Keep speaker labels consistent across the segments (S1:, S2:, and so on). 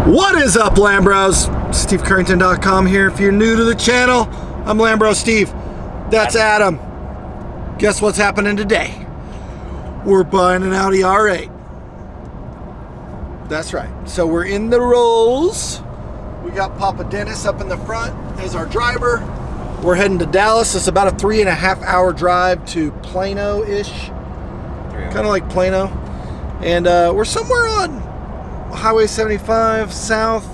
S1: What is up, Lambros? SteveCurrington.com here. If you're new to the channel, I'm Lambro Steve. That's Adam. Guess what's happening today? We're buying an Audi R8. That's right. So we're in the Rolls. We got Papa Dennis up in the front as our driver. We're heading to Dallas. It's about a 3.5 hour drive to Plano-ish. Kind of like Plano. And we're somewhere on Highway 75 south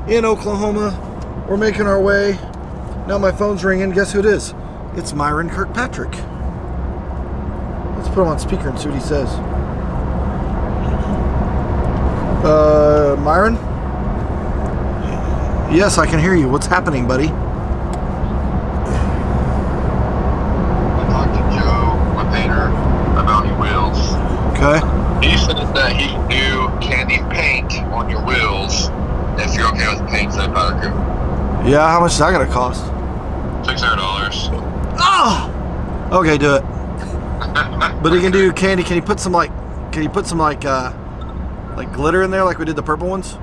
S1: in Oklahoma. We're making our way. Now my phone's ringing. Guess who it is? It's Myron Kirkpatrick. Let's put him on speaker and see what he says. Myron? Yes, I can hear you. What's happening, buddy?
S2: I talked to Joe, my painter, about your wheels.
S1: Okay.
S2: He said that he can do candy paint on your wheels if you're okay with paint instead of powder coat.
S1: Yeah, how much is that gonna cost?
S2: $600.
S1: Oh! Okay, do it. But he can do candy. Can you put some like glitter in there like we did the purple ones?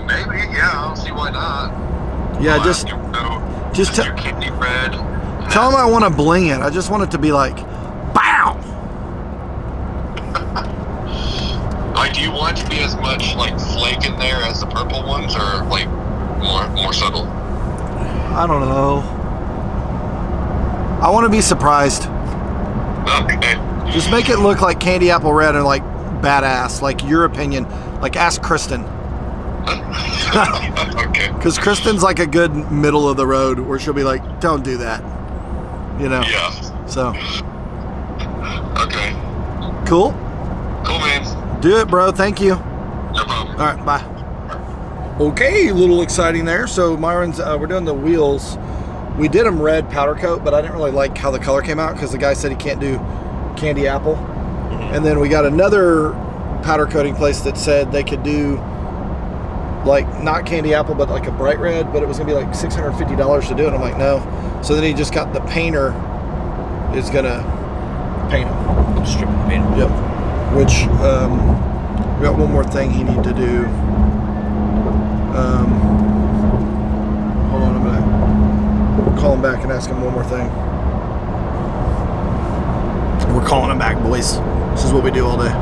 S2: Maybe, yeah, I don't see why not.
S1: Yeah,
S2: I'll
S1: just
S2: do candy red.
S1: tell him I want to bling it. I just want it to be like, BOW!
S2: Like, do you want it to be as much like flake in there as the purple ones, or like more subtle?
S1: I don't know. I want to be surprised.
S2: Okay.
S1: Just make it look like candy apple red and like badass, like your opinion. Like ask Kristen.
S2: Okay.
S1: Because Kristen's like a good middle of the road where she'll be like, don't do that. You know?
S2: Yeah.
S1: So.
S2: Okay.
S1: Cool?
S2: Cool, man.
S1: Do it, bro. Thank you.
S2: No problem.
S1: All right, bye. Okay, a little exciting there. So Myron's, we're doing the wheels. We did them red powder coat, but I didn't really like how the color came out because the guy said he can't do candy apple. Mm-hmm. And then we got another powder coating place that said they could do like not candy apple, but like a bright red, but it was gonna be like $650 to do it. I'm like, no. So then he just got the painter is gonna paint them.
S3: Strip and paint them.
S1: Yep. Which we got one more thing he need to do. Hold on, I'm gonna call him back and ask him one more thing. We're calling him back, boys. This is what we do all day.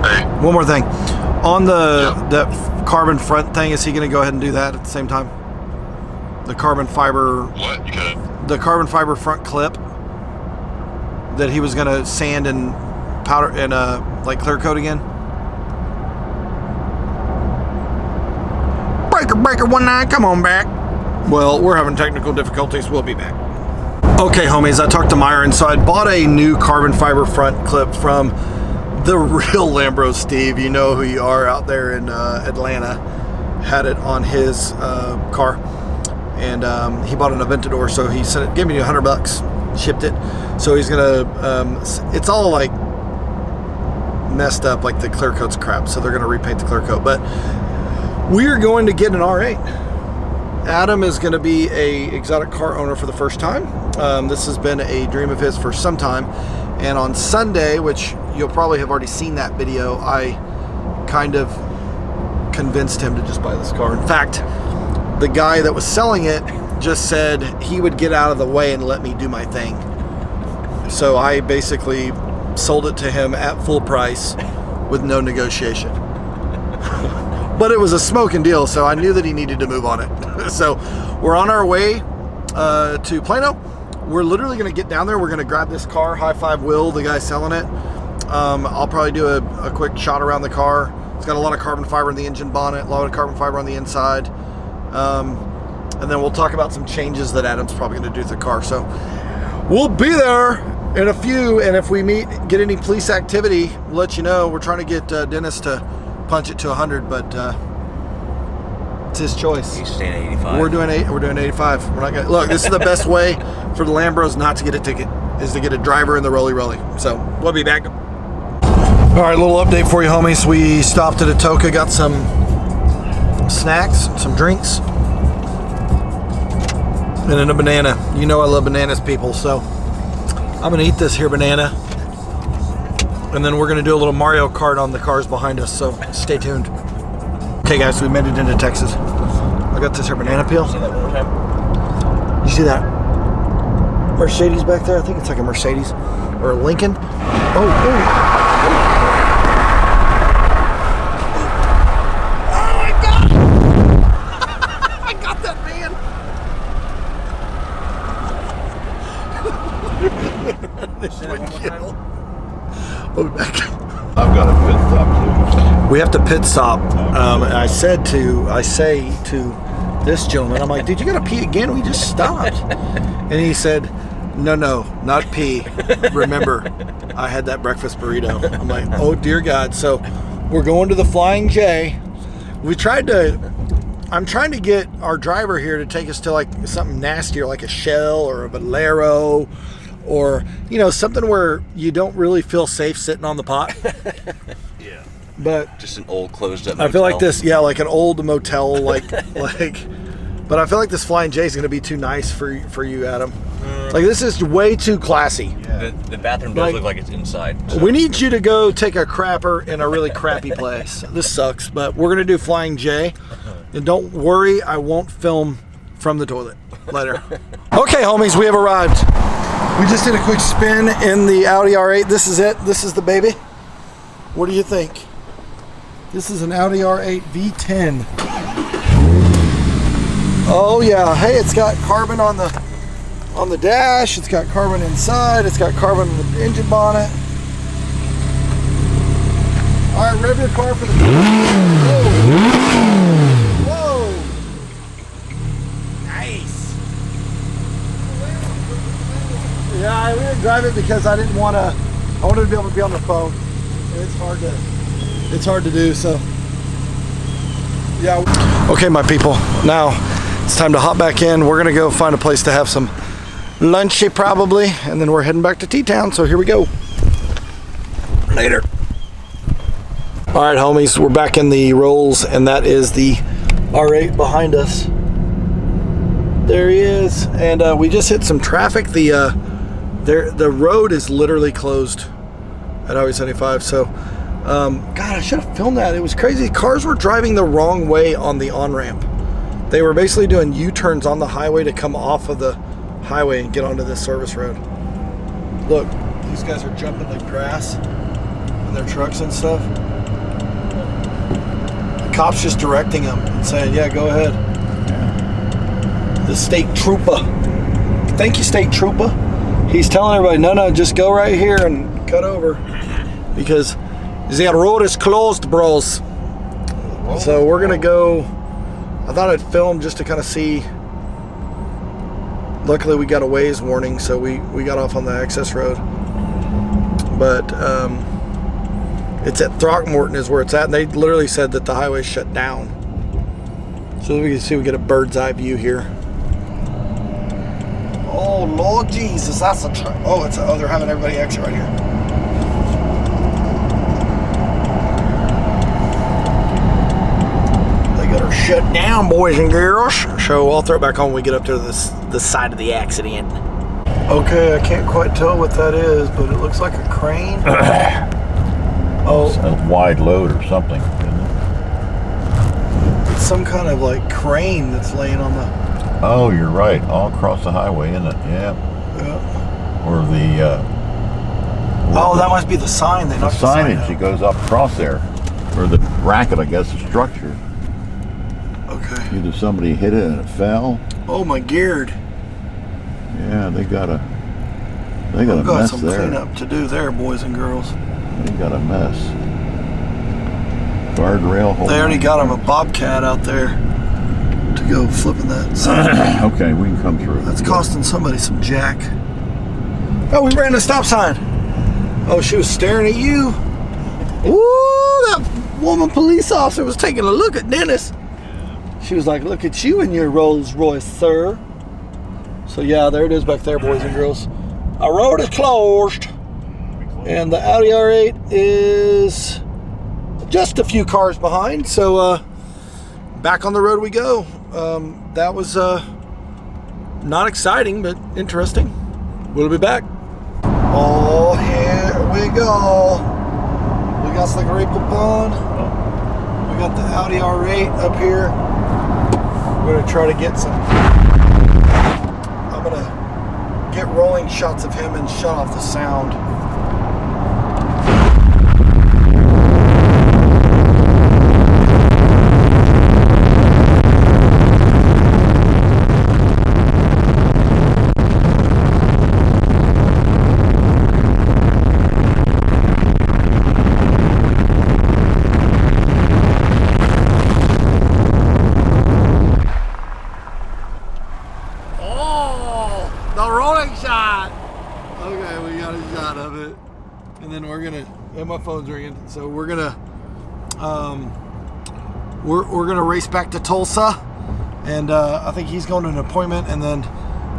S2: Hey.
S1: One more thing. On that carbon front thing, is he gonna go ahead and do that at the same time? The carbon fiber.
S2: What? You could.
S1: The carbon fiber front clip that he was gonna sand and powder and like clear coat again. Breaker 19, come on back. Well, we're having technical difficulties. We'll be back. Okay, homies, I talked to Myron. So I bought a new carbon fiber front clip from the real Lambro Steve. You know who you are out there in Atlanta. Had it on his car, and he bought an Aventador, so he sent it, gave me $100, shipped it. So he's gonna, it's all like messed up, like the clear coat's crap, so they're gonna repaint the clear coat. But we are going to get an R8. Adam is going to be a exotic car owner for the first time. This has been a dream of his for some time. And on Sunday, which you'll probably have already seen that video, I kind of convinced him to just buy this car. In fact, the guy that was selling it just said he would get out of the way and let me do my thing. So I basically sold it to him at full price with no negotiation. But it was a smoking deal, so I knew that he needed to move on it. So we're on our way to Plano. We're literally going to get down there. We're going to grab this car, high five Will, the guy selling it. I'll probably do a quick shot around the car. It's got a lot of carbon fiber in the engine bonnet, a lot of carbon fiber on the inside. And then we'll talk about some changes that Adam's probably going to do to the car. So we'll be there in a few, and if we get any police activity, we'll let you know. We're trying to get Dennis to punch it to 100, but it's his choice.
S3: He's staying at 85.
S1: We're doing 85. We're not gonna look. This is the best way for the Lambros not to get a ticket, is to get a driver in the rolly. So we'll be back. All right, little update for you, homies. We stopped at Atoka, got some snacks, some drinks, and then a banana. You know I love bananas, people. So I'm gonna eat this here banana. And then we're gonna do a little Mario Kart on the cars behind us, so stay tuned. Okay guys, we made it into Texas. I got this here banana peel.
S3: Say that one more time.
S1: You see that Mercedes back there? I think it's like a Mercedes or a Lincoln. Oh, oh. Oh my God! I got that man.
S3: Say that one more time.
S1: We'll be back.
S4: I've got a pit stop too.
S1: We have to pit stop. I say to this gentleman, I'm like, dude, you gotta pee again? We just stopped. And he said, no, not pee. Remember, I had that breakfast burrito. I'm like, oh dear God. So we're going to the Flying J. I'm trying to get our driver here to take us to like something nastier, like a Shell or a Valero, or, you know, something where you don't really feel safe sitting on the pot.
S3: Yeah.
S1: But
S3: just an old closed up motel.
S1: I feel like this, yeah, like an old motel, like. But I feel like this Flying J is going to be too nice for you, Adam. Like, this is way too classy.
S3: Yeah. The bathroom does look like it's inside. So.
S1: We need you to go take a crapper in a really crappy place. This sucks, but we're going to do Flying J. And don't worry, I won't film from the toilet later. Okay, homies, we have arrived. We just did a quick spin in the Audi R8. This is it. This is the baby. What do you think? This is an Audi R8 V10. Oh yeah, hey, it's got carbon on the dash, it's got carbon inside, it's got carbon on the engine bonnet. All right, rev your car for the... Whoa! Whoa! Nice! Yeah, I didn't drive it because I didn't want to, I wanted to be able to be on the phone. It's hard to do, so. Yeah. Okay, my people, now it's time to hop back in. We're gonna go find a place to have some lunchy probably, and then we're heading back to T-Town, so here we go. Later. All right, homies, we're back in the Rolls, and that is the R8 behind us. There he is, and we just hit some traffic. The road is literally closed at Highway 75, so God, I should have filmed that. It was crazy. Cars were driving the wrong way on the on-ramp. They were basically doing U-turns on the highway to come off of the highway and get onto this service road. Look, these guys are jumping the grass in their trucks and stuff. The cop's just directing them and saying, yeah, go ahead. The state trooper. Thank you, state trooper. He's telling everybody, no, just go right here and cut over. Because the road is closed, bros. So we're gonna go. I thought I'd film just to kind of see. Luckily we got a Waze warning, so we got off on the access road. But it's at Throckmorton is where it's at, and they literally said that the highway shut down. So we can see, we get a bird's eye view here. Oh Lord Jesus, that's a truck. Oh, they're having everybody exit right here. Shut down, boys and girls. So I'll throw it back on when we get up to the side of the accident. Okay, I can't quite tell what that is, but it looks like a crane. Oh,
S4: It's a wide load or something, isn't it?
S1: it's some kind of like crane that's laying on the...
S4: Oh, you're right. All across the highway, isn't it? Yeah. Or the...
S1: oh, that must be the sign. They knocked the sign
S4: signage. It
S1: out.
S4: goes up across there. Or the bracket, I guess, the structure.
S1: Okay.
S4: Either somebody hit it and it fell.
S1: Oh, my geared.
S4: Yeah, they got a
S1: We've got
S4: mess
S1: some
S4: there.
S1: cleanup to do there, boys and girls.
S4: They got a mess. Guardrail hole.
S1: They already got him a Bobcat out there to go flipping that sign.
S4: Okay, we can come through.
S1: That's costing somebody some jack. Oh, we ran a stop sign. Oh, she was staring at you. Ooh, that woman police officer was taking a look at Dennis. She was like, look at you in your Rolls Royce, sir. So yeah, there it is back there, boys and girls. Our road is closed. And the Audi R8 is just a few cars behind. So back on the road we go. That was not exciting, but interesting. We'll be back. Oh, here we go. Casa Grape Pond. We got the Audi R8 up here. We're gonna try to get some. I'm gonna get rolling shots of him and shut off the sound. And my phone's ringing, so we're gonna we're gonna race back to Tulsa, and I think he's going to an appointment, and then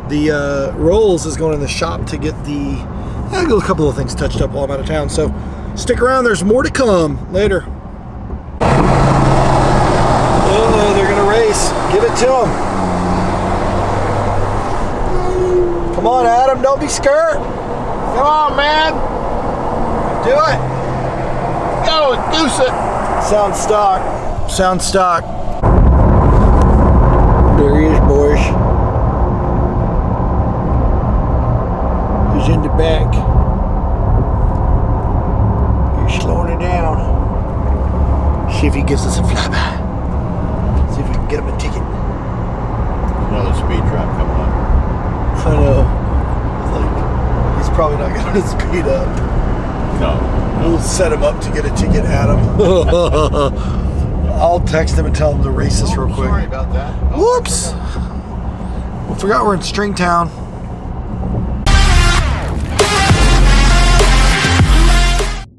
S1: the Rolls is going in the shop to get a couple of things touched up while I'm out of town. So stick around, there's more to come later. Oh, they're gonna race. Give it to them. Come on, Adam, don't be scared. Come on, man. Do it. Go, deuce it. Sound stock. Sound stock. There he is, boys. He's in the back. He's slowing it down. See if he gives us a flyby. See if we can get him a ticket.
S4: Another speed trap coming up.
S1: I know. It's like, he's probably not going to speed up.
S4: No.
S1: We'll set him up to get a ticket, Adam. I'll text him and tell him to race us real quick.
S4: Sorry about that.
S1: Whoops. We forgot we're in Stringtown.